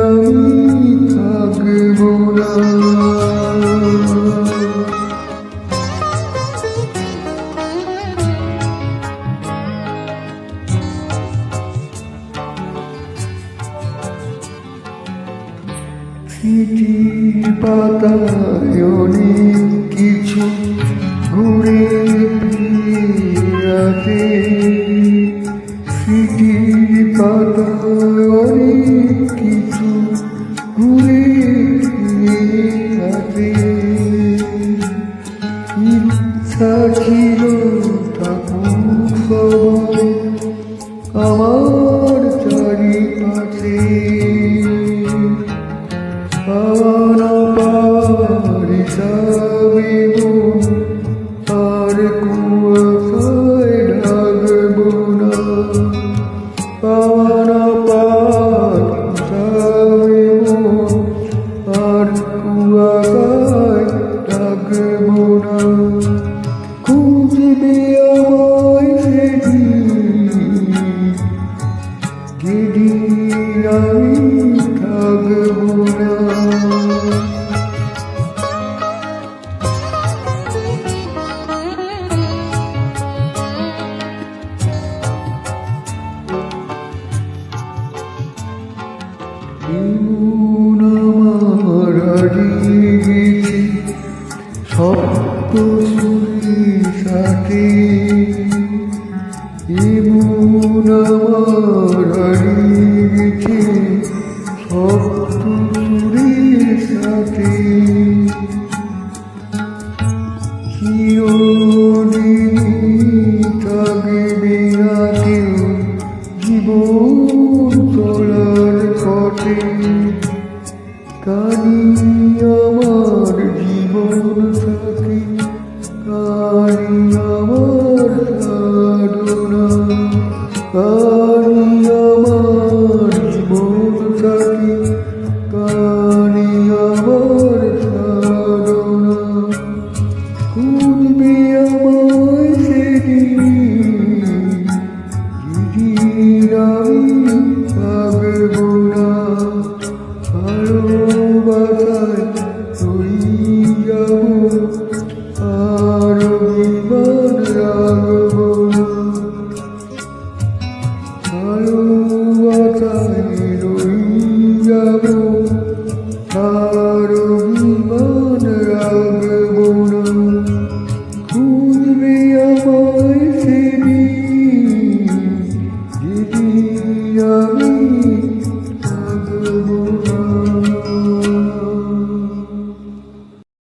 আমি থাকব না। চিঠির পাতায় অনেক কিছু ঘুরে ফিরে আসে, চিঠির পাতায় অনেক কিছু ঘুরে ফিরে আসে। ইচ্ছা ছিল থাকুক সবাই আমার চারিপাশে, পাওয়ানা পাওয়ার হিসাবে আর কুয়াশায় ঢাকব না। পাওয়ানা পাওয়ার হিসাবে আর কুয়াশায় ঢাকব না। খুঁজবে আমায় সেদিন যেদিন আমি থাকব না। এমন আমার হারিয়ে গেছে সপ্ত সুরের সাথে, এমন আমার হারিয়ে গেছে সপ্ত সুরের সাথে। চিরদিনই থাকবে না কেউ জীবন চলার পথে, কানি আমার জীবন সাথী, কানি আমার সাধনা, কানি আমার জীবন সাথী, কানি আমার সাধনা। খুঁজবে আমায় সেদিন যেদিন আমি থাকব না। ভালোবাসায় রয়ে যাব আর অভিমান রাখব না। ভালোবাসায় রয়ে যাব আর